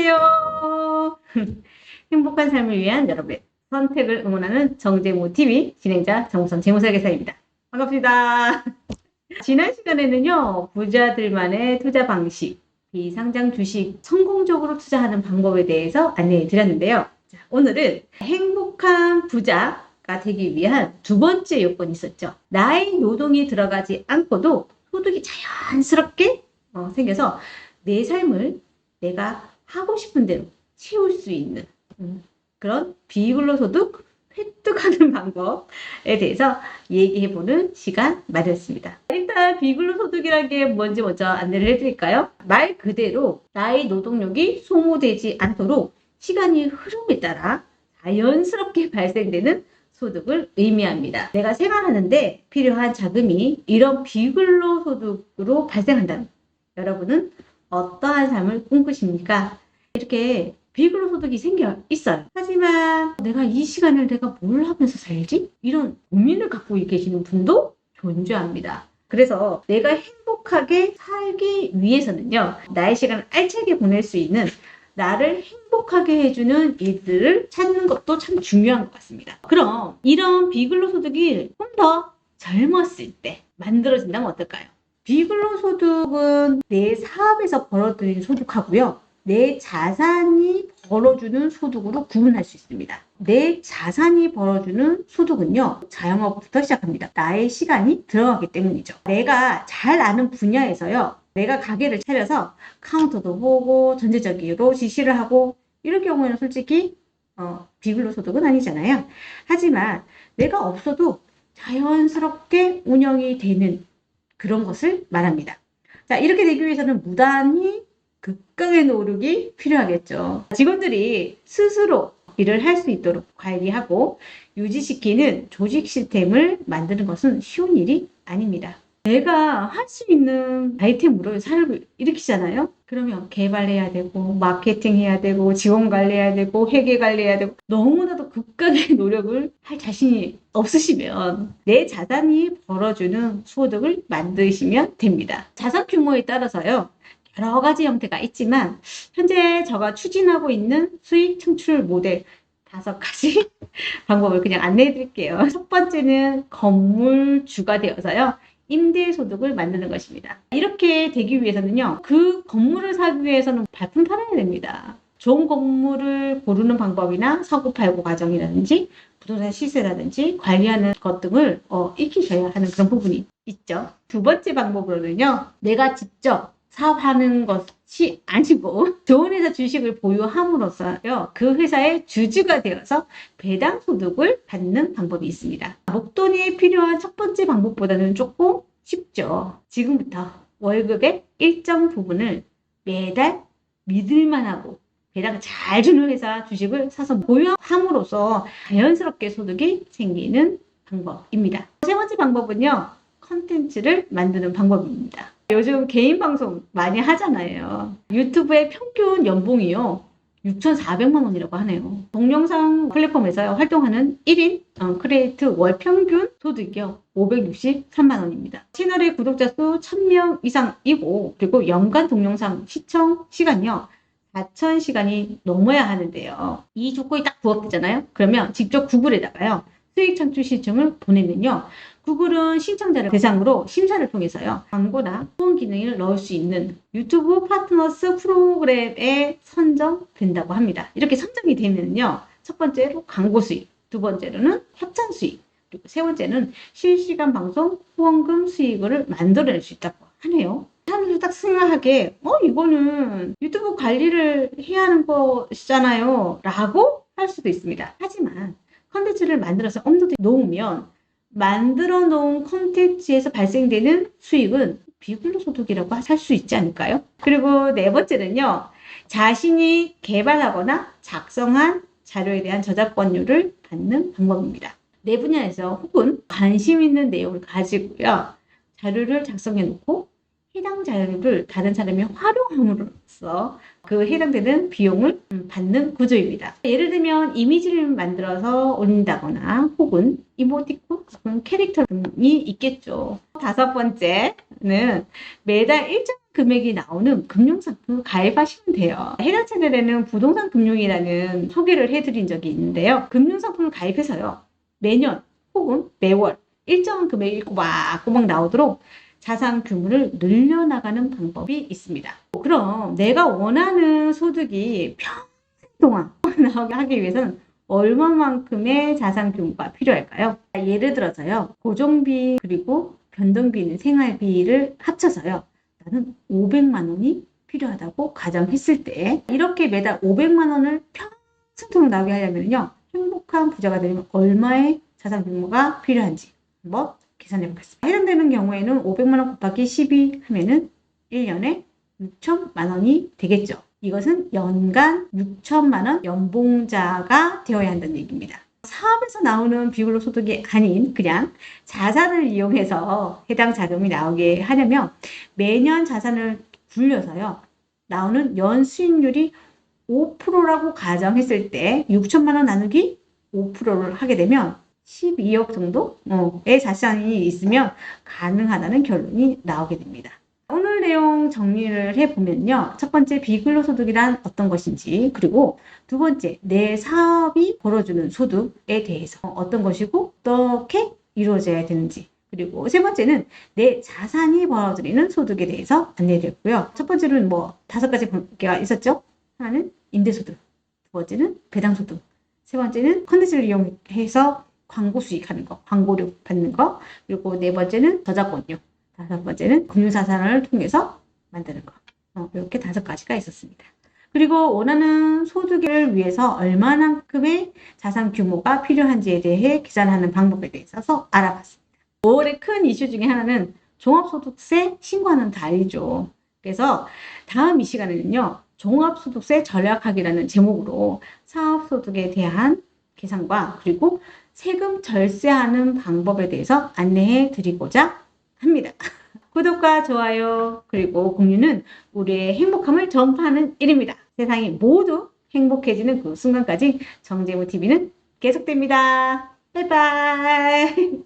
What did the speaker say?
안녕하세요. 행복한 삶을 위한 여러분의 선택을 응원하는 정재모 TV 진행자 정우선 재무설계사입니다. 반갑습니다. 지난 시간에는요, 부자들만의 투자 방식, 비상장 주식 성공적으로 투자하는 방법에 대해서 안내해 드렸는데요. 자, 오늘은 행복한 부자가 되기 위한 두 번째 요건이 있었죠. 나의 노동이 들어가지 않고도 소득이 자연스럽게 생겨서 내 삶을 내가 하고 싶은 대로 채울 수 있는 그런 비근로소득 획득하는 방법에 대해서 얘기해보는 시간 마련했습니다. 일단 비근로소득이라는 게 뭔지 먼저 안내를 해드릴까요? 말 그대로 나의 노동력이 소모되지 않도록 시간이 흐름에 따라 자연스럽게 발생되는 소득을 의미합니다. 내가 생활하는데 필요한 자금이 이런 비근로소득으로 발생한다면 여러분은 어떠한 삶을 꿈꾸십니까? 이렇게 비근로소득이 생겨 있어요. 하지만 내가 이 시간을 내가 뭘 하면서 살지? 이런 고민을 갖고 계시는 분도 존재합니다. 그래서 내가 행복하게 살기 위해서는요, 나의 시간을 알차게 보낼 수 있는 나를 행복하게 해주는 일들을 찾는 것도 참 중요한 것 같습니다. 그럼 이런 비근로소득이 좀 더 젊었을 때 만들어진다면 어떨까요? 비근로소득은 내 사업에서 벌어들인 소득하고요, 내 자산이 벌어주는 소득으로 구분할 수 있습니다. 내 자산이 벌어주는 소득은요, 자영업부터 시작합니다. 나의 시간이 들어가기 때문이죠. 내가 잘 아는 분야에서요, 내가 가게를 차려서 카운터도 보고 전체적으로 지시를 하고 이럴 경우에는 솔직히 비근로소득은 아니잖아요. 하지만 내가 없어도 자연스럽게 운영이 되는 그런 것을 말합니다. 자, 이렇게 되기 위해서는 무단히 극강의 노력이 필요하겠죠. 직원들이 스스로 일을 할 수 있도록 관리하고 유지시키는 조직 시스템을 만드는 것은 쉬운 일이 아닙니다. 내가 할 수 있는 아이템으로 사업을 일으키잖아요. 그러면 개발해야 되고 마케팅 해야 되고 직원 관리해야 되고 회계 관리해야 되고 너무나도 극강의 노력을 할 자신이 없으시면 내 자산이 벌어주는 소득을 만드시면 됩니다. 자산 규모에 따라서요, 여러 가지 형태가 있지만 현재 제가 추진하고 있는 수익 창출 모델 5가지 방법을 그냥 안내해 드릴게요. 첫 번째는 건물주가 되어서요, 임대소득을 만드는 것입니다. 이렇게 되기 위해서는요, 그 건물을 사기 위해서는 발품 팔아야 됩니다. 좋은 건물을 고르는 방법이나 사고팔고 과정이라든지 부동산 시세라든지 관리하는 것 등을 익히셔야 하는 그런 부분이 있죠. 두 번째 방법으로는요, 내가 직접 사업하는 것이 아니고 좋은 회사 주식을 보유함으로써요, 그 회사의 주주가 되어서 배당 소득을 받는 방법이 있습니다. 목돈이 필요한 첫 번째 방법보다는 조금 쉽죠. 지금부터 월급의 일정 부분을 매달 믿을만하고 배당 잘 주는 회사 주식을 사서 보유함으로써 자연스럽게 소득이 생기는 방법입니다. 세 번째 방법은요, 컨텐츠를 만드는 방법입니다. 요즘 개인 방송 많이 하잖아요. 유튜브의 평균 연봉이요, 6,400만 원이라고 하네요. 동영상 플랫폼에서 활동하는 1인 크리에이터 월 평균 소득이요, 563만 원입니다. 채널의 구독자 수 1000명 이상이고, 그리고 연간 동영상 시청 시간이요, 4,000시간이 넘어야 하는데요. 이 조건이 딱 부합되잖아요. 그러면 직접 구글에다가요, 수익 창출 신청을 보내면요, 구글은 신청자를 대상으로 심사를 통해서요, 광고나 후원 기능을 넣을 수 있는 유튜브 파트너스 프로그램에 선정된다고 합니다. 이렇게 선정이 되면요, 첫 번째로 광고 수익, 두 번째로는 협찬 수익, 그리고 세 번째는 실시간 방송 후원금 수익을 만들어낼 수 있다고 하네요. 사람들이 딱 생각하기에 이거는 유튜브 관리를 해야 하는 것이잖아요 라고 할 수도 있습니다. 하지만 컨텐츠를 만들어서 업로드 놓으면 만들어 놓은 콘텐츠에서 발생되는 수익은 비근로소득이라고 할 수 있지 않을까요? 그리고 네 번째는요, 자신이 개발하거나 작성한 자료에 대한 저작권료를 받는 방법입니다. 내 분야에서 혹은 관심 있는 내용을 가지고요, 자료를 작성해 놓고 해당 자료를 다른 사람이 활용함으로써 그 해당되는 비용을 받는 구조입니다. 예를 들면 이미지를 만들어서 올린다거나 혹은 이모티콘, 캐릭터 등이 있겠죠. 다섯 번째는 매달 일정 금액이 나오는 금융상품을 가입하시면 돼요. 해당 채널에는 부동산 금융이라는 소개를 해드린 적이 있는데요. 금융상품을 가입해서요. 매년 혹은 매월 일정한 금액이 꼬박꼬박 나오도록 자산 규모를 늘려나가는 방법이 있습니다. 그럼 내가 원하는 소득이 평생 동안 나오게 하기 위해서는 얼마만큼의 자산 규모가 필요할까요? 예를 들어서요. 고정비 그리고 변동비 있는 생활비를 합쳐서요. 나는 500만 원이 필요하다고 가정했을 때 이렇게 매달 500만 원을 평생 동안 나오게 하려면요. 행복한 부자가 되려면 얼마의 자산 규모가 필요한지 한번 계산해 보겠습니다. 해당되는 경우에는 500만 원 곱하기 12 하면은 1년에 6천만 원이 되겠죠. 이것은 연간 6천만 원 연봉자가 되어야 한다는 얘기입니다. 사업에서 나오는 비불로 소득이 아닌 그냥 자산을 이용해서 해당 자금이 나오게 하려면 매년 자산을 굴려서요. 나오는 연 수익률이 5%라고 가정했을 때 6천만 원 나누기 5%를 하게 되면 12억 정도의 자산이 있으면 가능하다는 결론이 나오게 됩니다. 오늘 내용 정리를 해보면요. 첫 번째, 비근로소득이란 어떤 것인지, 그리고 두 번째, 내 사업이 벌어주는 소득에 대해서 어떤 것이고 어떻게 이루어져야 되는지, 그리고 세 번째는 내 자산이 벌어들이는 소득에 대해서 안내드렸고요. 첫 번째는 뭐 5가지 있었죠. 하나는 임대소득, 두 번째는 배당소득, 세 번째는 컨텐츠를 이용해서 광고 수익하는 거, 광고료 받는 거, 그리고 네 번째는 저작권료, 다섯 번째는 금융자산을 통해서 만드는 거. 이렇게 5가지가 있었습니다. 그리고 원하는 소득을 위해서 얼마만큼의 자산 규모가 필요한지에 대해 계산하는 방법에 대해서 알아봤습니다. 5월의 큰 이슈 중에 하나는 종합소득세 신고하는 달이죠. 그래서 다음 이 시간에는요. 종합소득세 절약하기라는 제목으로 사업소득에 대한 계산과 그리고 세금 절세하는 방법에 대해서 안내해 드리고자 합니다. 구독과 좋아요 그리고 공유는 우리의 행복함을 전파하는 일입니다. 세상이 모두 행복해지는 그 순간까지 정재무TV는 계속됩니다. 바이바이.